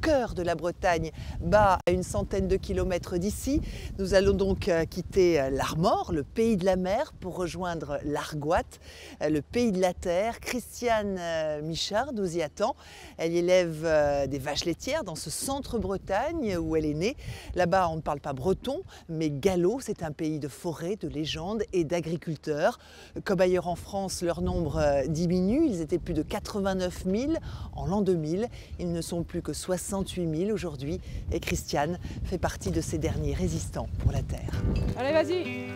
cœur de la Bretagne, bas à une centaine de kilomètres d'ici. Nous allons donc quitter l'Armor, le pays de la mer, pour rejoindre l'Argoat, le pays de la terre. Christiane Michard nous y attend. Elle élève des vaches laitières dans ce centre Bretagne où elle est née. Là-bas, on ne parle pas breton, mais gallo. C'est un pays de forêts, de légendes et d'agriculteurs. Comme ailleurs en France, leur nombre diminue. Ils étaient plus de 89 000 en l'an 2000. Ils ne sont plus que 68 000 aujourd'hui. Et Christiane fait partie de ces derniers résistants pour la terre. Allez, vas-y!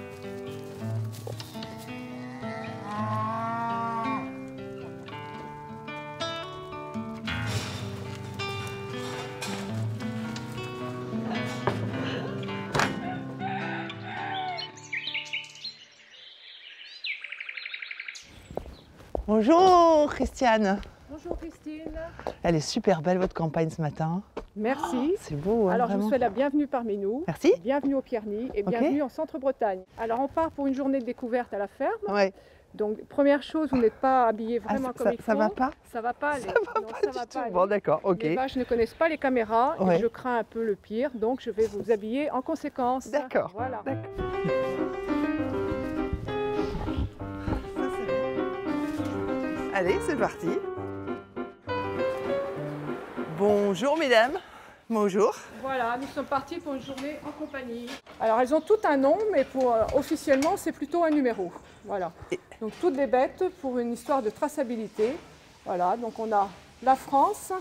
Bonjour Christiane. Bonjour Christine. Elle est super belle votre campagne ce matin. Merci. Oh, c'est beau. Hein, alors je vraiment. vous souhaite la bienvenue parmi nous. Merci. Bienvenue au Pierny et bienvenue en Centre-Bretagne. Alors on part pour une journée de découverte à la ferme. Ouais. Donc première chose, vous n'êtes pas habillés vraiment comme il faut. Ça va pas? Ça va pas aller. Ça va pas du tout. Bon d'accord, ok. Les vaches ne connaissent pas les caméras Ouais. et je crains un peu le pire, donc je vais vous habiller en conséquence. D'accord. Voilà. Allez, c'est parti. Bonjour mesdames. Bonjour. Voilà, nous sommes partis pour une journée en compagnie. Alors elles ont tout un nom, mais officiellement c'est plutôt un numéro. Voilà. Donc toutes les bêtes pour une histoire de traçabilité. Voilà, donc on a la France,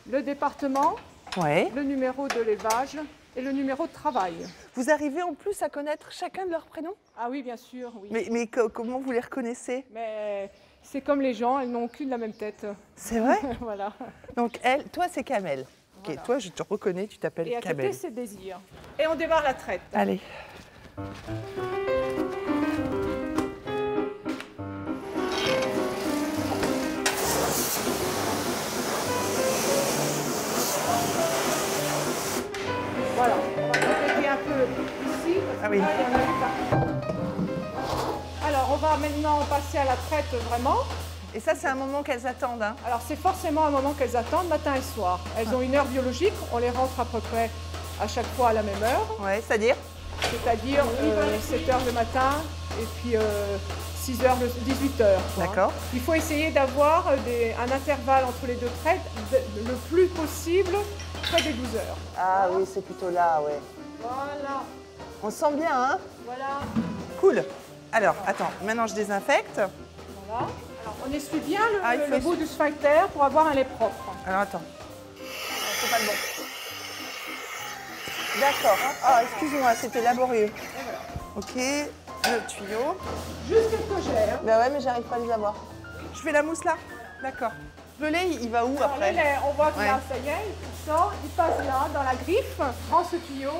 le département, Ouais. le numéro de l'élevage et le numéro de travail. Vous arrivez en plus à connaître chacun de leurs prénoms? Ah oui, bien sûr, oui. Mais comment vous les reconnaissez? Mais c'est comme les gens, elles n'ont qu'une la même tête. C'est vrai? Voilà. Donc toi c'est Kamel. Ok, Voilà. toi je te reconnais, tu t'appelles Et à Kamel. côté c'est Désir. Et on démarre la traite. Allez. Voilà, on va compléter un peu ici, parce que Ah oui. là, il y en a eu partout. Alors, on va maintenant passer à la traite vraiment. Et ça c'est un moment qu'elles attendent. Hein. Alors, c'est forcément un moment qu'elles attendent matin et soir. Elles ont une heure biologique, on les rentre à peu près à chaque fois à la même heure, Ouais, c'est-à-dire? c'est-à-dire 7 h le matin et puis 6 h, 18 h. D'accord. Il faut essayer d'avoir un intervalle entre les deux traites le plus possible près des 12 heures. Ah oui, c'est plutôt là, ouais. Voilà, On sent bien, hein? voilà. Cool. Alors, attends, maintenant je désinfecte. Voilà. Alors, on essuie bien Il faut le bout du sphincter pour avoir un lait propre. Alors, attends. C'est pas le bon. D'accord. Ah, excuse-moi, c'était laborieux. Ok, le tuyau. Juste quelques jets. Hein. Ben ouais, mais j'arrive pas à les avoir. Je fais la mousse là? D'accord. Le lait, il va où Alors, après? le lait, on voit que Ouais. là, ça y est, il sort, il passe là, dans la griffe, prend ce tuyau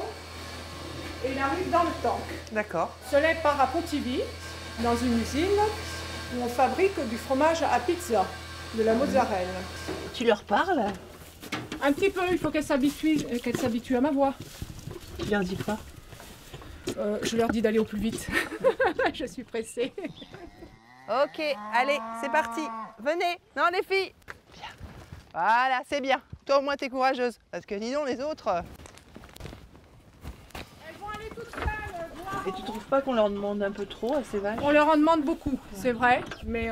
et il arrive dans le tank. D'accord. Ce lait part à Pontivy, dans une usine où on fabrique du fromage à pizza, de la mozzarella. Tu leur parles? Un petit peu, il faut qu'elle s'habitue à ma voix. Tu leur dis quoi? Je leur dis d'aller au plus vite. Je suis pressée. Ok, allez, c'est parti. Venez. Non, les filles. Bien. Voilà, c'est bien. Toi, au moins, t'es courageuse. Parce que dis donc, les autres. Elles vont aller toutes seules. Et tu trouves pas qu'on leur demande un peu trop à ces vaches? On leur en demande beaucoup, c'est vrai, mais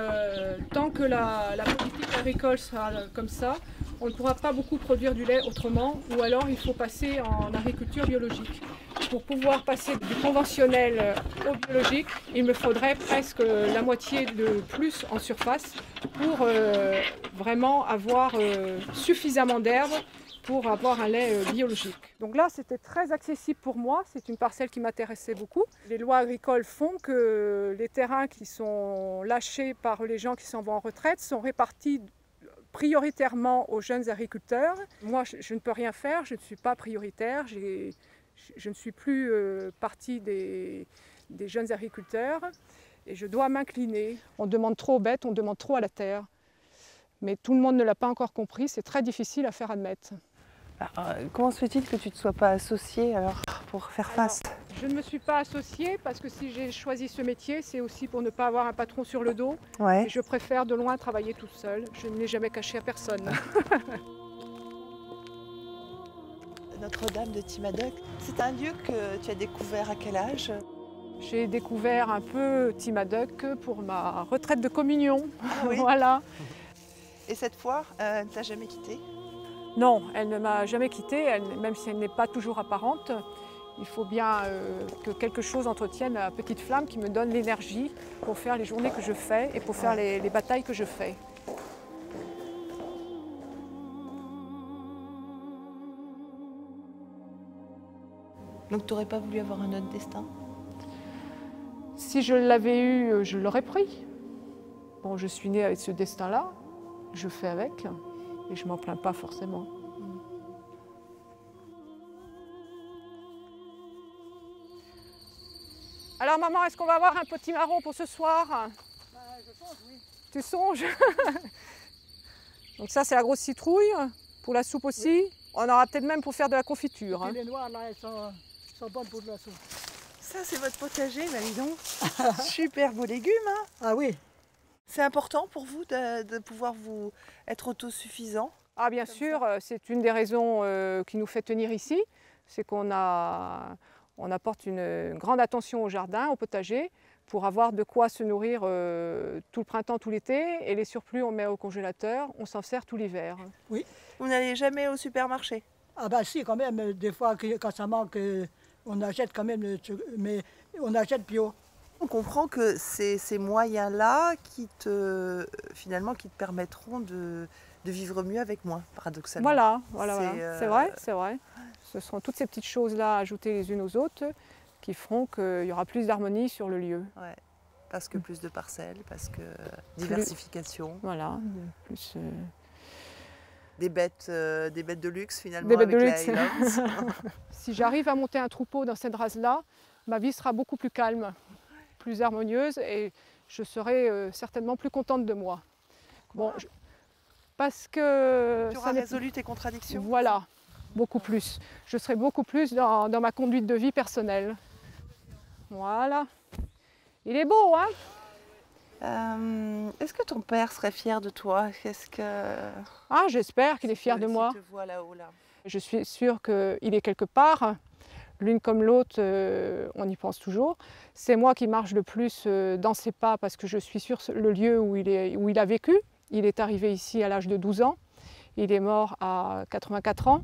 tant que la politique agricole sera comme ça, on ne pourra pas beaucoup produire du lait autrement, ou alors il faut passer en agriculture biologique. Pour pouvoir passer du conventionnel au biologique, il me faudrait presque la moitié de plus en surface pour vraiment avoir suffisamment d'herbe pour avoir un lait biologique. Donc là, c'était très accessible pour moi. C'est une parcelle qui m'intéressait beaucoup. Les lois agricoles font que les terrains qui sont lâchés par les gens qui s'en vont en retraite sont répartis prioritairement aux jeunes agriculteurs. Moi, je ne peux rien faire, je ne suis pas prioritaire. Je ne suis plus partie des jeunes agriculteurs et je dois m'incliner. On demande trop aux bêtes, on demande trop à la terre. Mais tout le monde ne l'a pas encore compris, c'est très difficile à faire admettre. Alors, comment se fait-il que tu ne te sois pas associée alors pour faire face? Je ne me suis pas associée parce que si j'ai choisi ce métier, c'est aussi pour ne pas avoir un patron sur le dos. Ouais. Et je préfère de loin travailler toute seule. Je ne l'ai jamais caché à personne. Notre-Dame de Timadoc. C'est un lieu que tu as découvert à quel âge? J'ai découvert un peu Timadoc pour ma retraite de communion. Ah oui. Voilà. Et cette fois, elle ne t'a jamais quitté? Non, elle ne m'a jamais quittée, même si elle n'est pas toujours apparente. Il faut bien que quelque chose entretienne la petite flamme qui me donne l'énergie pour faire les journées que je fais et pour faire les batailles que je fais. Donc tu n'aurais pas voulu avoir un autre destin? Si je l'avais eu, je l'aurais pris. Bon, je suis née avec ce destin-là, je fais avec et je ne m'en plains pas forcément. Alors maman, est-ce qu'on va avoir un petit marron pour ce soir? Je pense, oui. Tu songes? Donc ça, c'est la grosse citrouille. Pour la soupe aussi. Oui. On aura peut-être même pour faire de la confiture. Les noires, là, elles sont bonnes pour de la soupe. Ça, c'est votre potager, bah dis donc. Super beaux légumes, hein? Ah oui. C'est important pour vous de pouvoir être autosuffisant? Ah bien sûr, c'est une des raisons qui nous fait tenir ici. C'est qu'on apporte une grande attention au jardin, au potager, pour avoir de quoi se nourrir tout le printemps, tout l'été. Et les surplus, on met au congélateur, on s'en sert tout l'hiver. Oui. Vous n'allez jamais au supermarché? Ah ben si, quand même, des fois, quand ça manque, on achète quand même, mais on achète bio. On comprend que c'est ces moyens-là finalement, qui te permettront de vivre mieux avec moins, paradoxalement. Voilà. C'est vrai. Ce seront toutes ces petites choses-là ajoutées les unes aux autres qui feront qu'il y aura plus d'harmonie sur le lieu. Ouais, parce que plus de parcelles, parce que diversification. Voilà, plus... Des bêtes de luxe finalement. Des bêtes avec de la luxe. Highlands. Si j'arrive à monter un troupeau dans cette race-là, ma vie sera beaucoup plus calme, plus harmonieuse et je serai certainement plus contente de moi. Bon, parce que... Tu auras résolu tes contradictions? Voilà, beaucoup plus. Je serai beaucoup plus dans ma conduite de vie personnelle. Voilà. Il est beau, hein? Est-ce que ton père serait fier de toi? Ah, j'espère qu'il est fier de moi. S'il te voit là-haut, là. Je suis sûre qu'il est quelque part. L'une comme l'autre, on y pense toujours. C'est moi qui marche le plus dans ses pas parce que je suis sur le lieu où il a vécu. Il est arrivé ici à l'âge de 12 ans. Il est mort à 84 ans.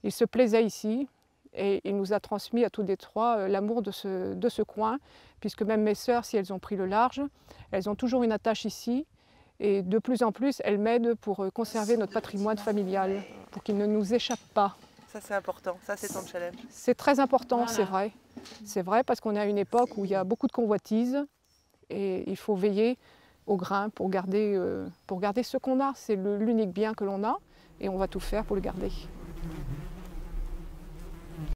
Il se plaisait ici et il nous a transmis à tous les trois l'amour de ce coin, puisque même mes sœurs, si elles ont pris le large, elles ont toujours une attache ici. Et de plus en plus, elles m'aident pour conserver notre patrimoine familial, pour qu'il ne nous échappe pas. Ça, c'est important. Ça, c'est ton challenge. C'est très important, Voilà. c'est vrai. C'est vrai parce qu'on est à une époque où il y a beaucoup de convoitises et il faut veiller au grain pour garder ce qu'on a. C'est l'unique bien que l'on a et on va tout faire pour le garder.